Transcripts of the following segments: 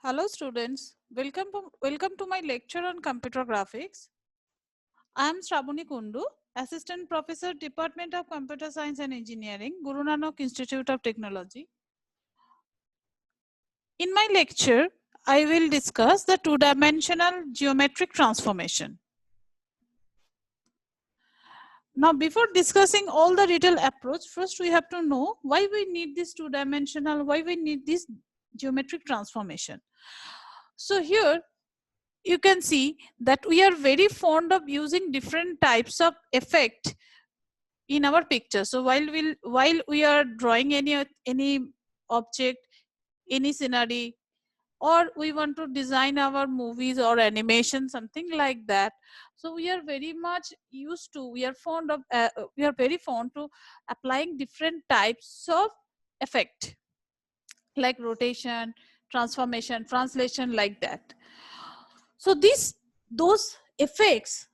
Hello students, welcome to my lecture on computer graphics. I am Shravani Kundu, Assistant Professor, Department of Computer Science and Engineering, Guru Nanak Institute of Technology. In my lecture, I will discuss the two-dimensional geometric transformation. Now, before discussing all the detailed approach, first we have to know why we need this two-dimensional, why we need this geometric transformation. So here, you can see that we are very fond of using different types of effect in our picture. So while we are drawing any object, any scenery, or we want to design our movies or animation, something like that, so we are very much used to, we are very fond to applying different types of effect like rotation, transformation, translation, like that. So those effects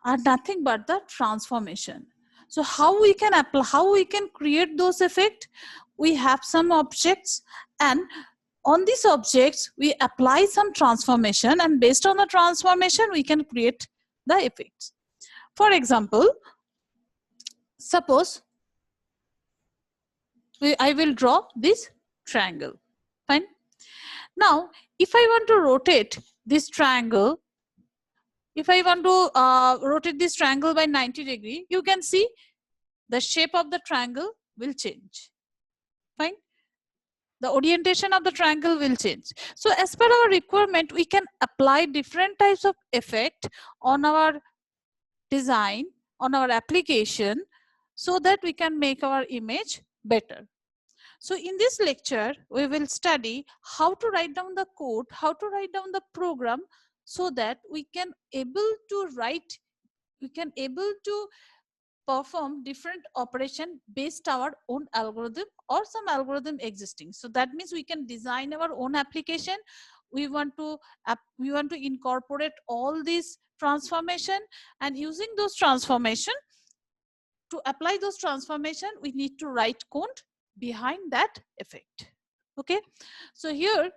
are nothing but the transformation. So how we can apply, how we can create those effects? We have some objects, and on these objects we apply some transformation, and based on the transformation we can create the effects. For example, suppose I will draw this triangle. Fine. Now, if I want to rotate this triangle, if I want to rotate this triangle by 90 degree, you can see the shape of the triangle will change. Fine. The orientation of the triangle will change. So as per our requirement, we can apply different types of effect on our design, on our application, so that we can make our image better. So in this lecture, we will study how to write down the code, how to write down the program, so that we can able to perform different operation based our own algorithm or some algorithm existing. So that means we can design our own application. We want to incorporate all these transformation, and using those transformation, to apply those transformation, we need to write code behind that effect. Okay, so here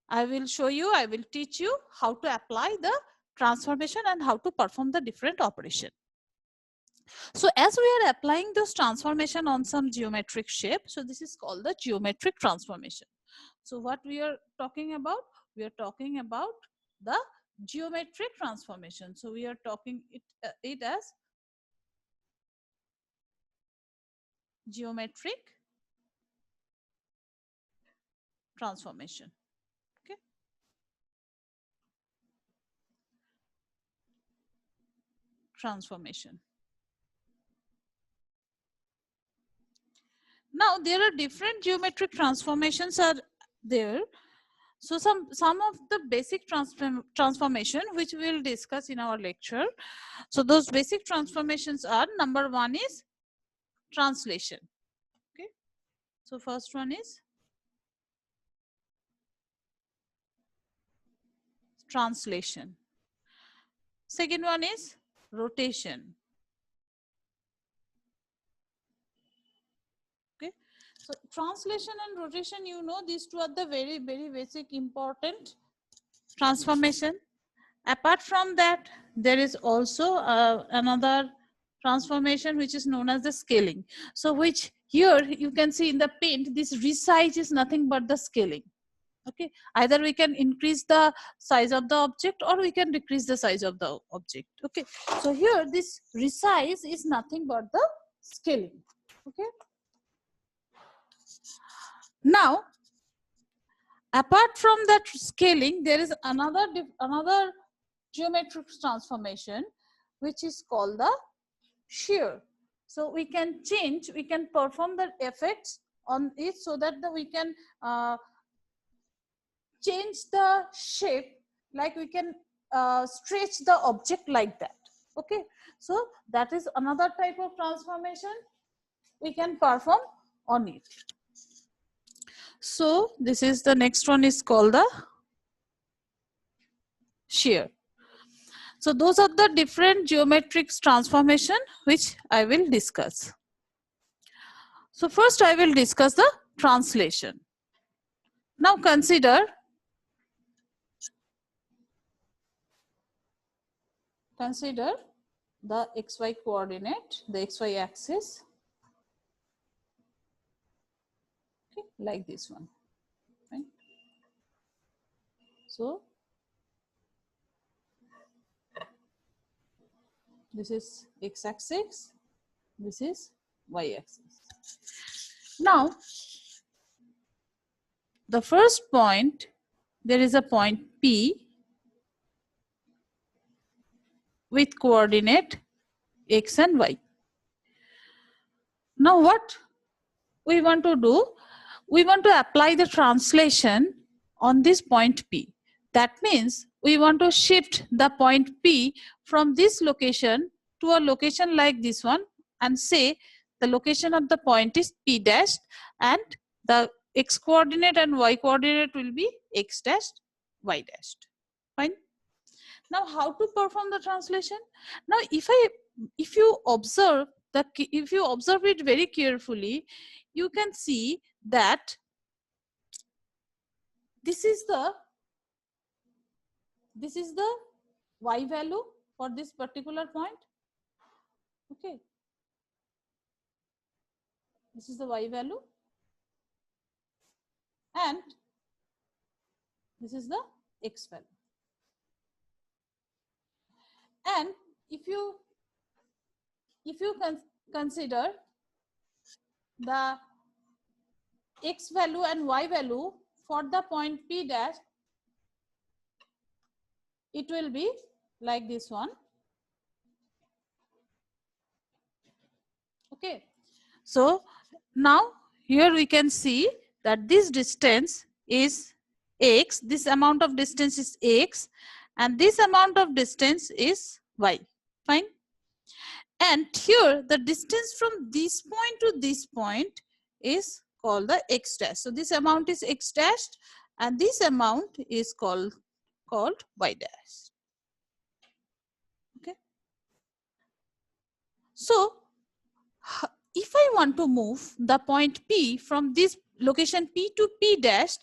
I will show you, I will teach you how to apply the transformation and how to perform the different operation. So as we are applying this transformation on some geometric shape, so this is called the geometric transformation. So what we are talking about? We are talking about the geometric transformation. So we are talking it as geometric transformation. Okay. Transformation. Now there are different geometric transformations are there. So some of the basic transformation which we will discuss in our lecture. So those basic transformations are, number one is translation. Okay. So first one is translation. Second one is rotation. Okay. So translation and rotation, you know, these two are the very basic important transformation. Apart from that, there is also another transformation which is known as the scaling. So which here you can see in the paint, this resize is nothing but the scaling. Okay, either we can increase the size of the object or we can decrease the size of the object. Okay, so here this resize is nothing but the scaling. Okay, now apart from that scaling, there is another geometric transformation which is called the shear. So we can perform the effects on it, so that we can change the shape, like we can stretch the object like that. Okay, so that is another type of transformation we can perform on it. So this is the next one, is called the shear. So those are the different geometric transformation which I will discuss. So first I will discuss the translation. Now consider consider the xy coordinate, the xy axis, okay, like this one, right? So this is x-axis, this is y-axis. Now, the first point, there is a point P with coordinate x and y. Now what we want to do? We want to apply the translation on this point P. That means we want to shift the point P from this location to a location like this one and say the location of the point is P dash and the x coordinate and y coordinate will be x dash, y dash. Fine. Now how to perform the translation? Now if you observe it very carefully, you can see that this is the y value for this particular point. Okay, this is the y value and this is the x value. And if you consider the x value and y value for the point P dash, it will be like this one. Okay, so now here we can see that this distance is x, this amount of distance is x, and this amount of distance is y. Fine. And here the distance from this point to this point is called the x dash. So this amount is x dash and this amount is called y dash. Okay. So if I want to move the point P from this location P to P dash,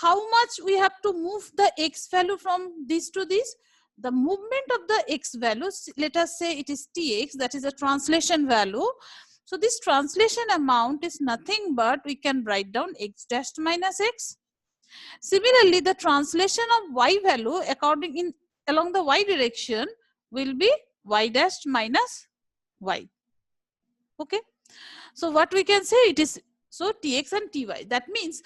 how much we have to move the x value from this to this? The movement of the x value, let us say it is tx, that is a translation value. So this translation amount is nothing but we can write down x dash minus x. Similarly, the translation of y value along the y direction will be y dash minus y. Okay. So what we can say, it is so tx and ty. That means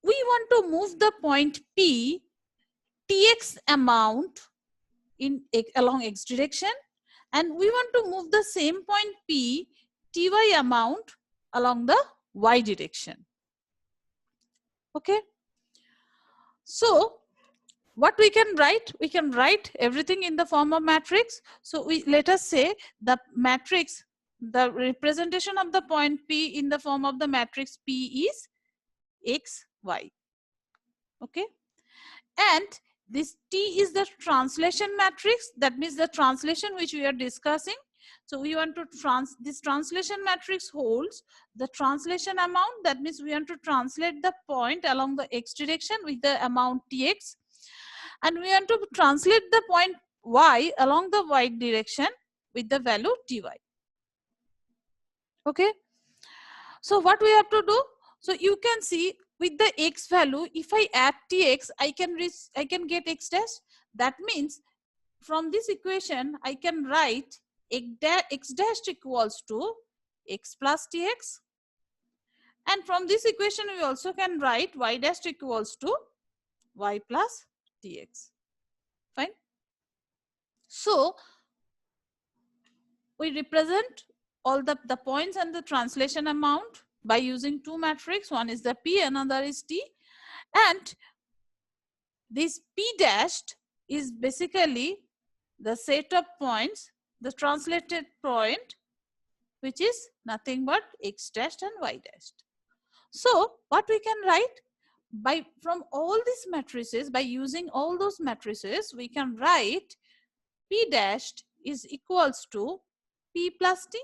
we want to move the point P tx amount along x direction, and we want to move the same point P ty amount along the y direction. Okay. So what we can write? We can write everything in the form of matrix. So let us say the matrix, the representation of the point P in the form of the matrix P is x, y. Okay. And this T is the translation matrix. That means the translation which we are discussing. So we want to this translation matrix holds the translation amount. That means we want to translate the point along the x direction with the amount tx. And we want to translate the point y along the y direction with the value ty. Okay. So what we have to do? So you can see with the x value, if I add tx, I can get x dash. That means from this equation, I can write x dash equals to x plus tx. And from this equation, we also can write y dash equals to y plus tx. Fine. So we represent all the points and the translation amount by using two matrices. One is the P, another is T. And this P dashed is basically the set of points, the translated point, which is nothing but x dashed and y dashed. So what we can write, from all these matrices, by using all those matrices, we can write P dashed is equals to P plus T.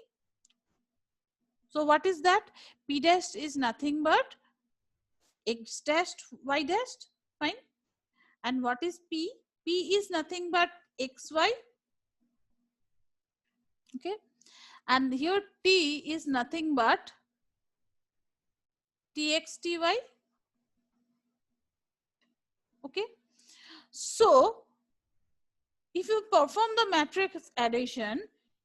So what is that? P dashed is nothing but x dashed, y dashed. Fine. And what is P? P is nothing but xy Okay, and here t is nothing but tx ty. Okay, so if you perform the matrix addition,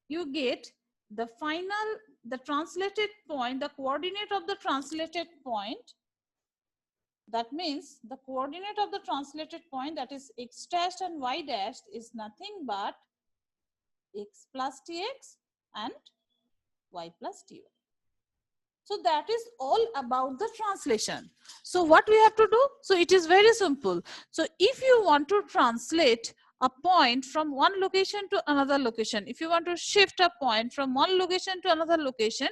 you get the final, the translated point, the coordinate of the translated point. That means the coordinate of the translated point, that is x dashed and y dashed, is nothing but x plus tx and y plus ty. So that is all about the translation. So what we have to do? So it is very simple. So if you want to translate a point from one location to another location, if you want to shift a point from one location to another location,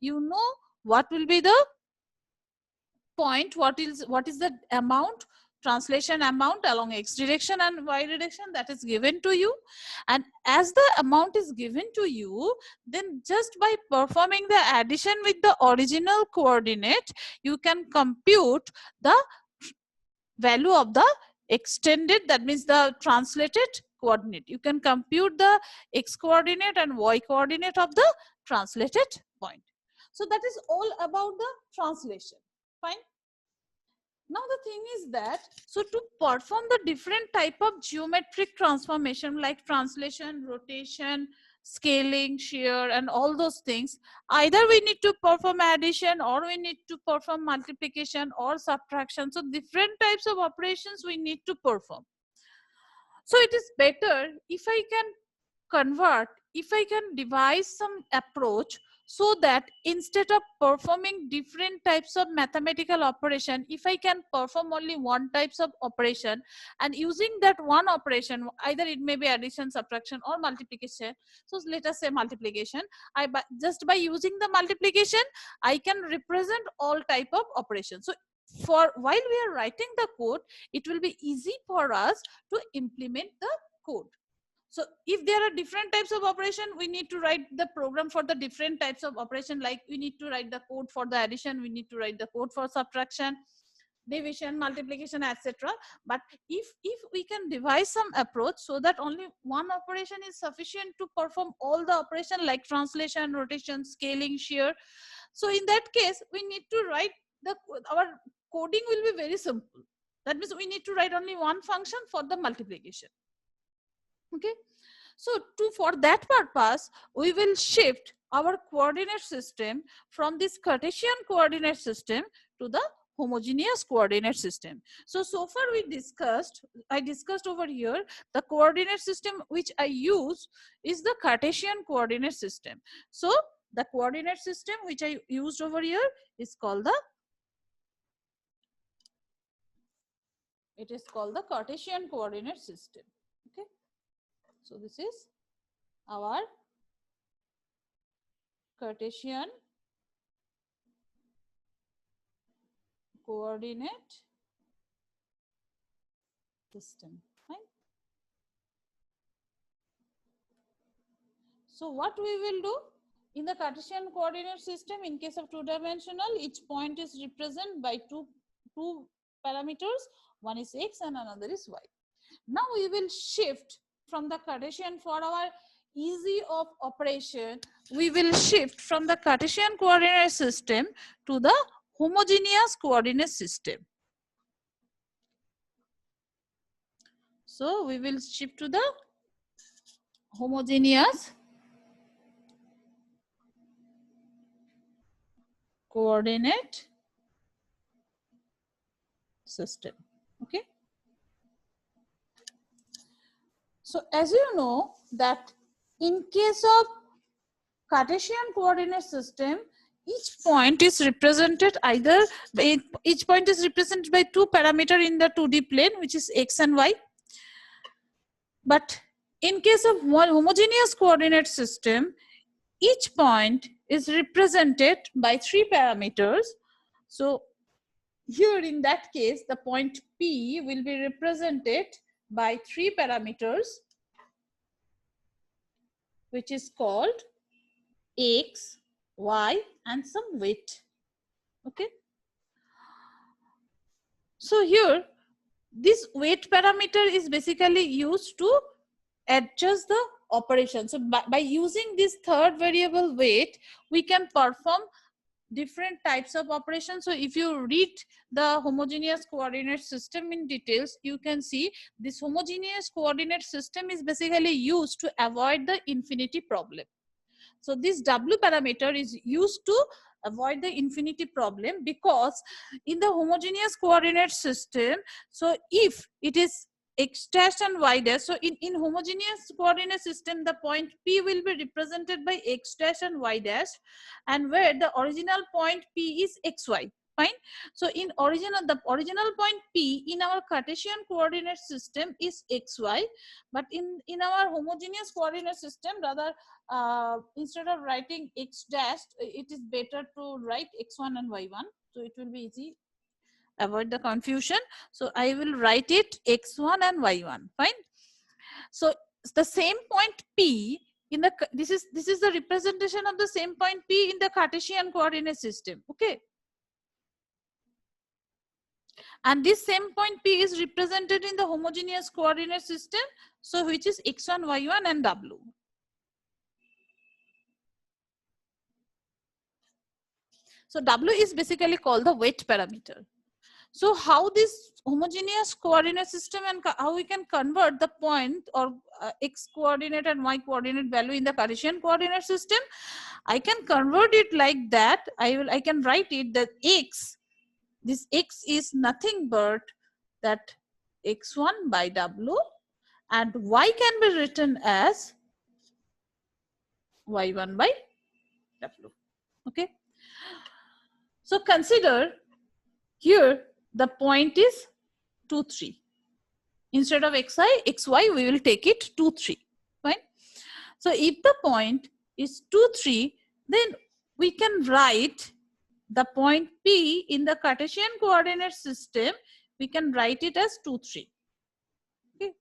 you know what will be the point, what is the amount, translation amount along x direction and y direction that is given to you. And as the amount is given to you, then just by performing the addition with the original coordinate, you can compute the value of the extended, that means the translated coordinate. You can compute the x coordinate and y coordinate of the translated point. So that is all about the translation. Fine. Now the thing is that, so to perform the different type of geometric transformation like translation, rotation, scaling, shear and all those things, either we need to perform addition or we need to perform multiplication or subtraction. So different types of operations we need to perform. So it is better if I can convert, if I can devise some approach so that instead of performing different types of mathematical operation, if I can perform only one types of operation, and using that one operation, either it may be addition, subtraction or multiplication. So let us say multiplication. Just by using the multiplication, I can represent all type of operations. So for while we are writing the code, it will be easy for us to implement the code. So if there are different types of operation, we need to write the program for the different types of operation. Like we need to write the code for the addition, we need to write the code for subtraction, division, multiplication, etc. But if we can devise some approach so that only one operation is sufficient to perform all the operation like translation, rotation, scaling, shear. So in that case, we need to write our coding will be very simple. That means we need to write only one function for the multiplication. Okay, so for that purpose, we will shift our coordinate system from this Cartesian coordinate system to the homogeneous coordinate system. So far I discussed over here the coordinate system which I use is the Cartesian coordinate system. So the coordinate system which I used over here is called the Cartesian coordinate system. Okay, so this is our Cartesian coordinate system. Right? So what we will do in the Cartesian coordinate system, in case of two-dimensional, each point is represented by two parameters. One is x and another is y. Now we will shift from the Cartesian for our easy of operation. We will shift from the Cartesian coordinate system to the homogeneous coordinate system. So we will shift to the homogeneous coordinate system. Okay. So as you know that in case of Cartesian coordinate system, each point is represented each point is represented by two parameters in the 2D plane, which is x and y. But in case of one homogeneous coordinate system, each point is represented by three parameters. So here in that case, the point P will be represented by three parameters, which is called x, y, and some weight. Okay. So here, this weight parameter is basically used to adjust the operation. So by using this third variable weight, we can perform different types of operations. So if you read the homogeneous coordinate system in details, you can see this homogeneous coordinate system is basically used to avoid the infinity problem. So this W parameter is used to avoid the infinity problem, because in the homogeneous coordinate system, so if it is x dash and y dash, so in homogeneous coordinate system, the point P will be represented by x dash and y dash, and where the original point P is xy. Fine. So the original point P in our Cartesian coordinate system is xy, but in our homogeneous coordinate system, rather instead of writing x dash, it is better to write x1 and y1, so it will be easy, avoid the confusion. So I will write it x1 and y1. Fine. So the same point P in the this is the representation of the same point P in the Cartesian coordinate system. Okay. And this same point P is represented in the homogeneous coordinate system, so which is x1, y1 and w. So W is basically called the weight parameter. So how this homogeneous coordinate system and how we can convert the point or x coordinate and y coordinate value in the Cartesian coordinate system, I can convert it like that. I can write it that this x is nothing but that x1 by w, and y can be written as y1 by w. Okay. So consider here the point is 2, 3. Instead of xy, we will take it 2, 3. Fine. So if the point is 2, 3, then we can write the point P in the Cartesian coordinate system. We can write it as 2, 3. Okay.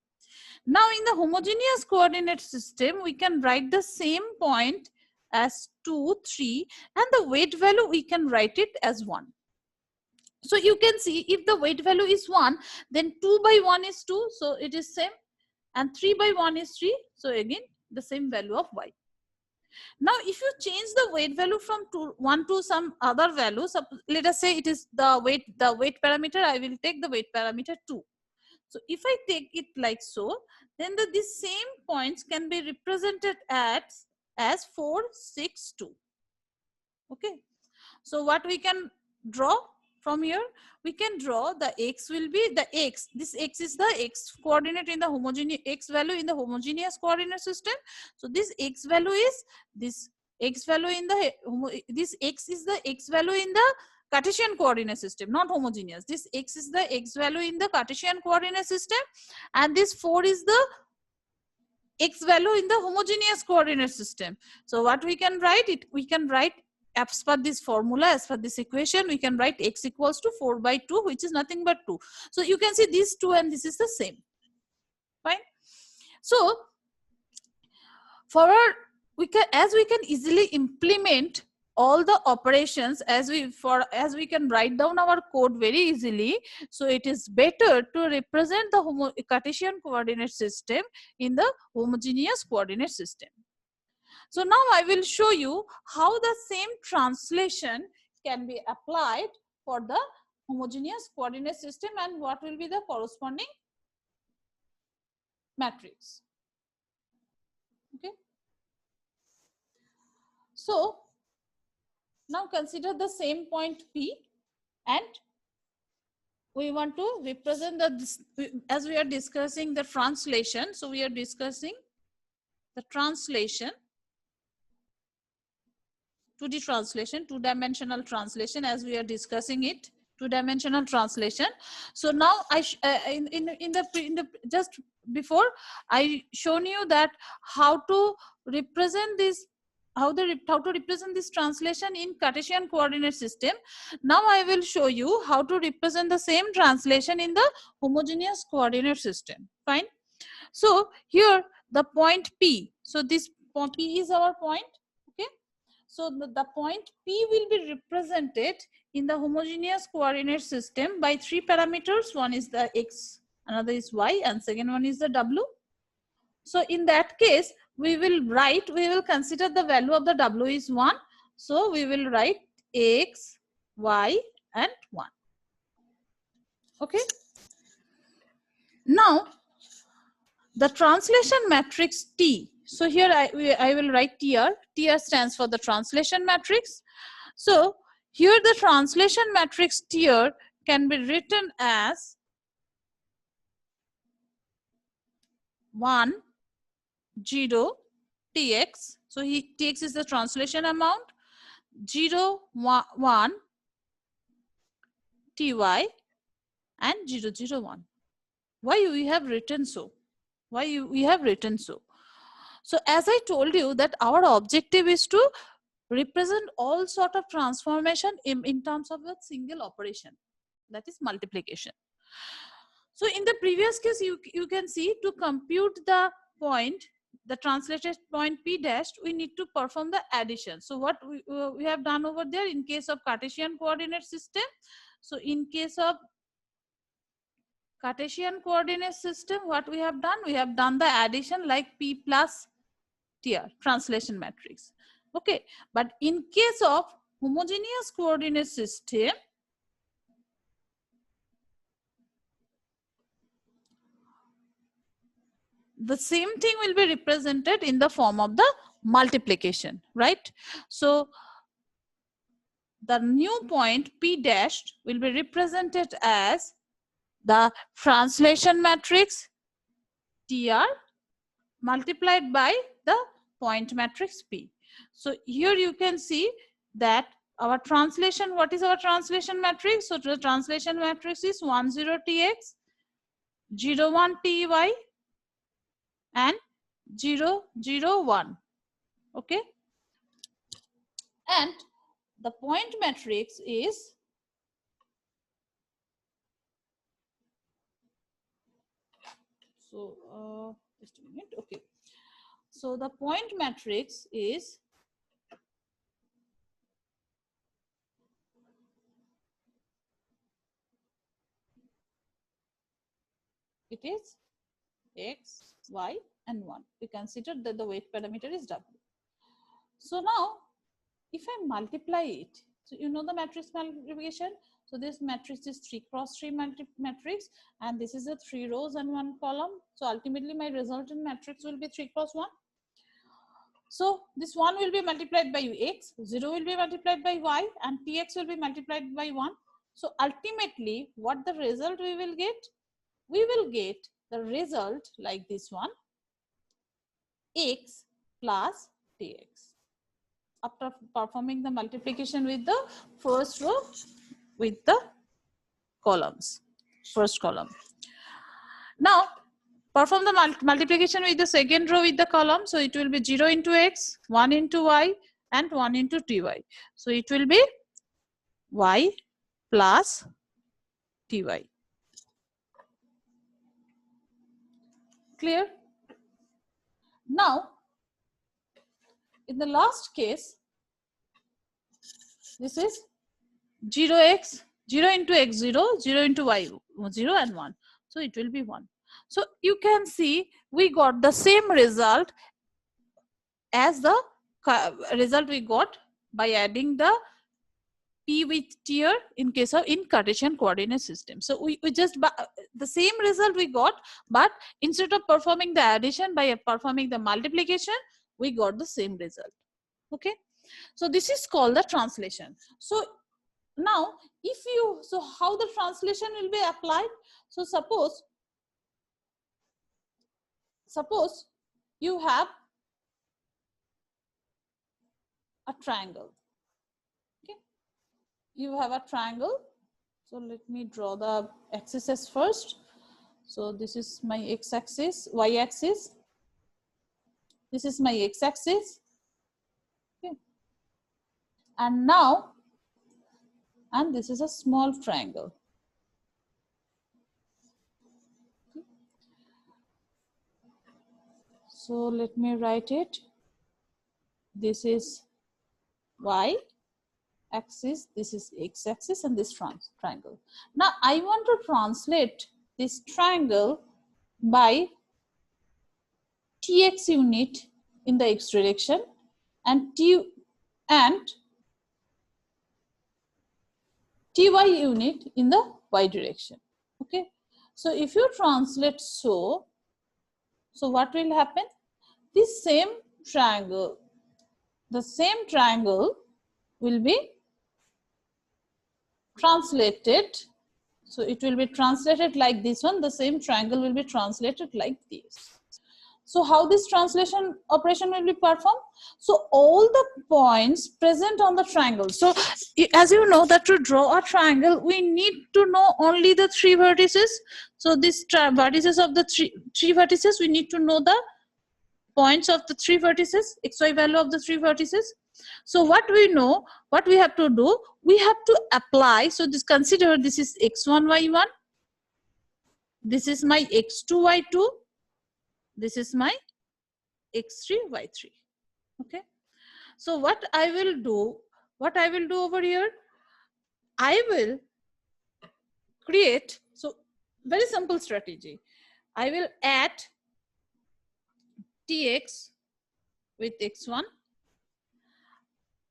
Now in the homogeneous coordinate system, we can write the same point as 2, 3, and the weight value we can write it as 1. So you can see if the weight value is 1, then 2 by 1 is 2, so it is same, and 3 by 1 is 3, so again the same value of y. Now if you change the weight value from 1 to some other value, so let us say it is the weight parameter, I will take the weight parameter 2. So if I take it like so, then these same points can be represented as 4, 6, 2. Okay. So what we can draw from here, we can draw the x will be the x. This x is the x coordinate in the homogeneous x value in the homogeneous coordinate system. So this x value is this x value in the this x is the x value in the Cartesian coordinate system, not homogeneous. This x is the x value in the Cartesian coordinate system, and this 4 is the x value in the homogeneous coordinate system. So what we can write it? We can write as per this formula, as per this equation, we can write x equals to 4 by 2, which is nothing but 2. So you can see these 2 and this is the same. Fine. So for our, we can easily implement all the operations as we can write down our code very easily. So it is better to represent the Cartesian coordinate system in the homogeneous coordinate system. So now I will show you how the same translation can be applied for the homogeneous coordinate system and what will be the corresponding matrix. Okay. So now consider the same point P, and we want to represent as we are discussing the translation. So we are discussing the translation, 2D translation, two-dimensional translation, as we are discussing it, two-dimensional translation. So now just before I shown you that how to represent this, how to represent this translation in Cartesian coordinate system. Now I will show you how to represent the same translation in the homogeneous coordinate system. Fine. So here the point P. So this P is our point. Okay. So the point P will be represented in the homogeneous coordinate system by 3 parameters. One is the x, another is y, and second one is the w. So in that case, we will consider the value of the W is 1. So we will write X, Y and 1. Okay. Now the translation matrix T. So here I will write TR. TR stands for the translation matrix. So here the translation matrix TR can be written as 1, 0, TX. So TX is the translation amount. 0, 1, TY and 0, 0, 1. Why we have written so? Why we have written so? So as I told you that our objective is to represent all sort of transformation in terms of a single operation, that is multiplication. So in the previous case, you can see to compute the point, the translated point P dash, we need to perform the addition. So what we have done over there in case of Cartesian coordinate system. So in case of Cartesian coordinate system, what we have done? We have done the addition like P plus TR, translation matrix. Okay, but in case of homogeneous coordinate system, the same thing will be represented in the form of the multiplication, right? So the new point P dashed will be represented as the translation matrix TR multiplied by the point matrix P. So here you can see that our translation, what is our translation matrix? So the translation matrix is 1, 0 TX, 0, 1 TY and 0, 0, 1. Okay. And the point matrix is just a minute. Okay. So the point matrix is it is X, Y and 1. We consider that the weight parameter is W. So now if I multiply it, so you know the matrix multiplication. So this matrix is 3 cross 3 matrix and this is a 3 rows and 1 column. So ultimately my resultant matrix will be 3 cross 1. So this 1 will be multiplied by X, 0 will be multiplied by Y and TX will be multiplied by 1. So ultimately what the result we will get? We will get the result like this one, X plus TX. After performing the multiplication with the first row with the columns, first column. Now perform the multiplication with the second row with the column. So it will be 0 into X, 1 into Y and 1 into TY. So it will be Y plus TY. Clear? Now in the last case, this is 0x, 0 into x0, 0 into y0 and 1. So it will be 1. So you can see we got the same result as the result we got by adding the P with TR in case of in Cartesian coordinate system. So we just the same result we got, but instead of performing the addition by performing the multiplication, we got the same result. Okay. So this is called the translation. So now if you, so how the translation will be applied? So suppose you have a triangle. Okay, you have a triangle. So let me draw the axes first. So this is my x-axis, y-axis. This is my x-axis. Okay, and now, and this is a small triangle. So let me write it. This is y axis, this is x axis, and this triangle. Now I want to translate this triangle by tx unit in the x direction and ty unit in the y direction. Okay, so if you translate so what will happen? This same triangle, the same triangle will be translated. So it will be translated like this one. The same triangle will be translated like this. So how this translation operation will be performed? So all the points present on the triangle. So as you know that to draw a triangle, we need to know only the three vertices. So these vertices of the three vertices, we need to know the points of the three vertices, xy value of the three vertices. So what we know, what we have to do, we have to apply. So this, consider this is x1 y1, this is my x2 y2, this is my x3 y3. Okay, so what I will do over here, I will create, so very simple strategy, I will add tx with x1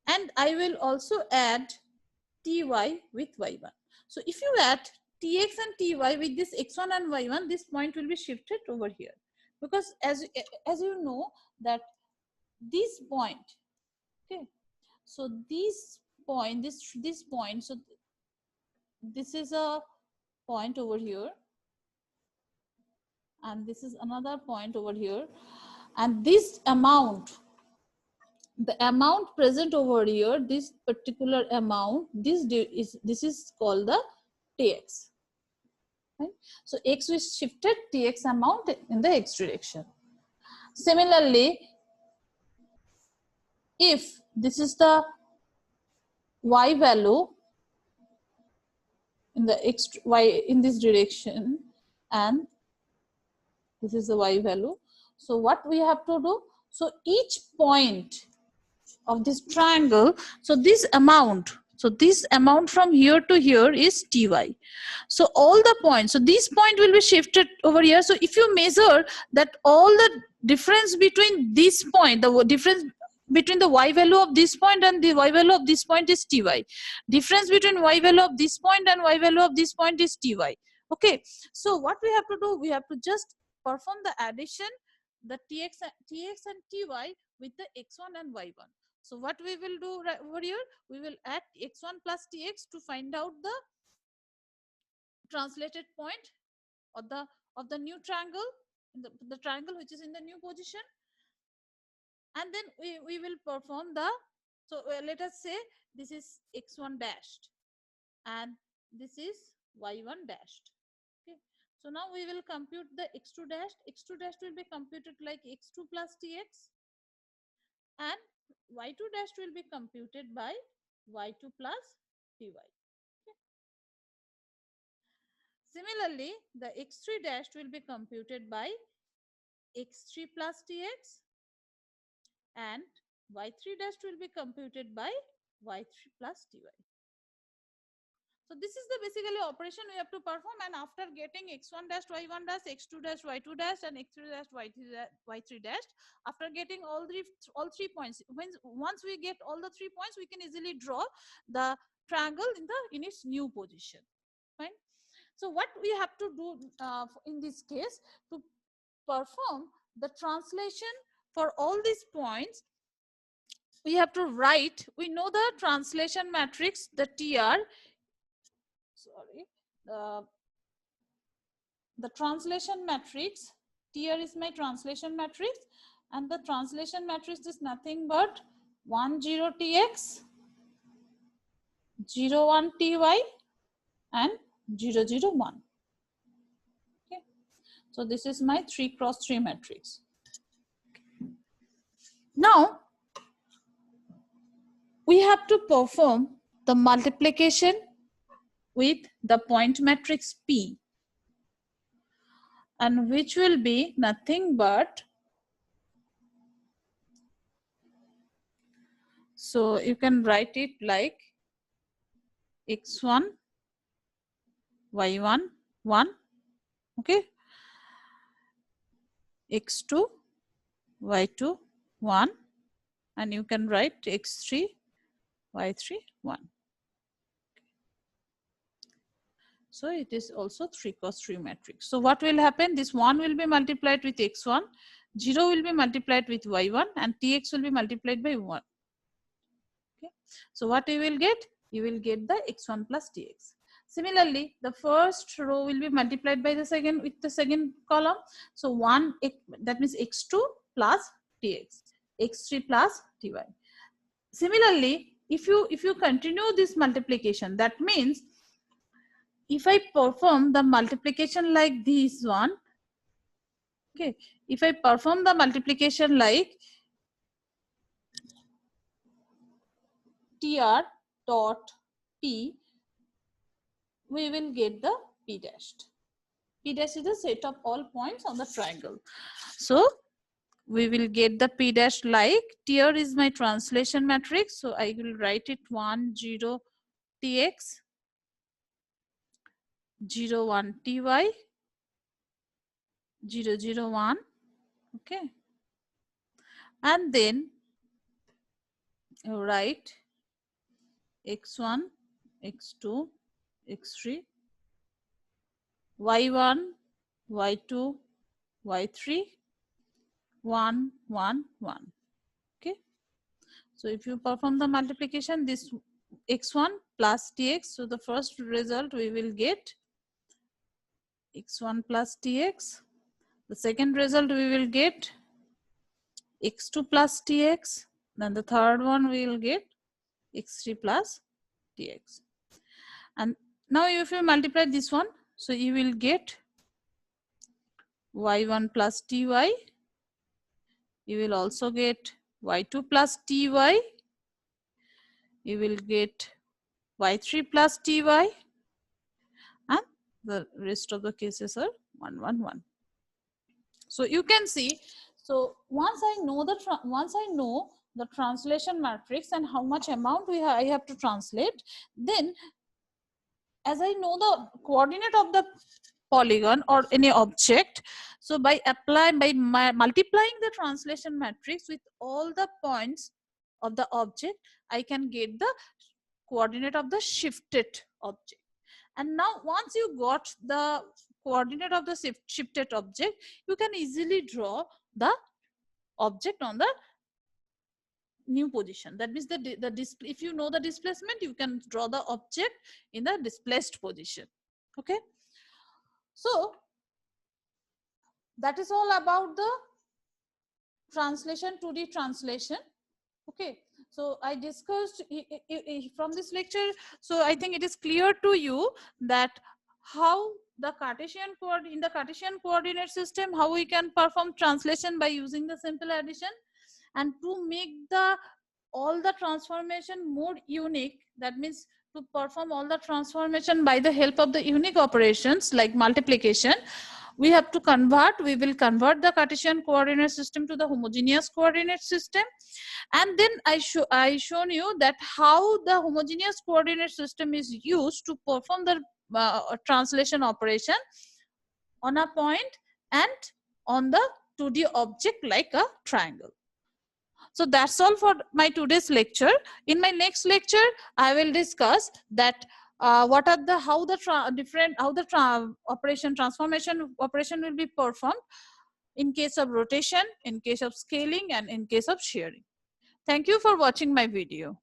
and I will also add ty with y1. So if you add tx and ty with this x1 and y1, this point will be shifted over here, because as you know that this point, okay, so this point, this point, so this is a point over here and this is another point over here, and this amount, the amount present over here, this particular amount, this is called the tx. Right? So x is shifted tx amount in the x direction. Similarly, if this is the y value in the y in this direction and this is the y value, so what we have to do, so each point of this triangle, so this amount from here to here is ty. So all the points, so this point will be shifted over here. So if you measure that, all the difference between this point, the difference between the y value of this point and the y value of this point is ty. Difference between y value of this point and y value of this point is ty. Okay, so what we have to do, we have to just perform the addition, the tx and ty with the x1 and y1. So what we will do right over here, we will add x1 plus tx to find out the translated point of the new triangle, the triangle which is in the new position, and then we will perform the, so let us say this is x1 dashed and this is y1 dashed. Okay, so now we will compute the x2 dashed. X2 dashed will be computed like x2 plus tx, and y2 dashed will be computed by y2 plus ty. Okay. Similarly, the x3 dashed will be computed by x3 plus tx, and y3 dashed will be computed by y3 plus ty. So this is the basically operation we have to perform, and after getting x1 dash y1 dash, x2 dash y2 dash, and x3 dash y3 dash, after getting all three points, once we get all the 3 points, we can easily draw the triangle in its new position. Fine. So what we have to do in this case, to perform the translation for all these points, we have to write, we know the translation matrix, the TR, the translation matrix, TR is my translation matrix, and the translation matrix is nothing but 10tx, 01ty, and 001. Okay, so this is my 3x3 matrix. Now we have to perform the multiplication with the point matrix P, and which will be nothing but, so you can write it like x1 y1 1, okay, x2 y2 1, and you can write x3, y3, 1. So it is also 3 cross 3 matrix. So what will happen? This 1 will be multiplied with x1, 0 will be multiplied with y1, and tx will be multiplied by 1. Okay. So what you will get? You will get the x1 plus tx. Similarly, the first row will be multiplied by the second with the second column. So 1, that means x2 plus tx, x3 plus ty. Similarly, if you continue this multiplication, that means if I perform the multiplication like this one, okay, if I perform the multiplication like tr dot p, we will get the p dashed. P dash is the set of all points on the triangle. So we will get the p dash like, here is my translation matrix. So I will write it 1, 0, tx, 0, 1, ty, 0, 0, 1. Okay. And then you write x1, x2, x3, y1, y2, y3, 1, 1, 1. Okay. So if you perform the multiplication, this x1 plus tx, so the first result we will get x1 plus tx. The second result we will get x2 plus tx. Then the third one we will get x3 plus tx. And now if you multiply this one, so you will get y1 plus ty. You will also get y2 plus ty. You will get y3 plus ty. And the rest of the cases are 1, 1, 1. So you can see, so once I know the translation matrix and how much amount I have to translate, then as I know the coordinate of the polygon or any object, so by multiplying the translation matrix with all the points of the object, I can get the coordinate of the shifted object. And now once you got the coordinate of the shifted object, you can easily draw the object on the new position. That means if you know the displacement, you can draw the object in the displaced position. Okay. So that is all about the translation, 2D translation. Okay. So I discussed from this lecture. So I think it is clear to you that how the in the Cartesian coordinate system, how we can perform translation by using the simple addition, and to make all the transformation more unique. That means to perform all the transformation by the help of the unique operations like multiplication, we will convert the Cartesian coordinate system to the homogeneous coordinate system. And then I shown you that how the homogeneous coordinate system is used to perform the translation operation on a point and on the 2D object like a triangle. So that's all for my today's lecture. In my next lecture, I will discuss that what are the how the transformation operation will be performed in case of rotation, in case of scaling, and in case of shearing. Thank you for watching my video.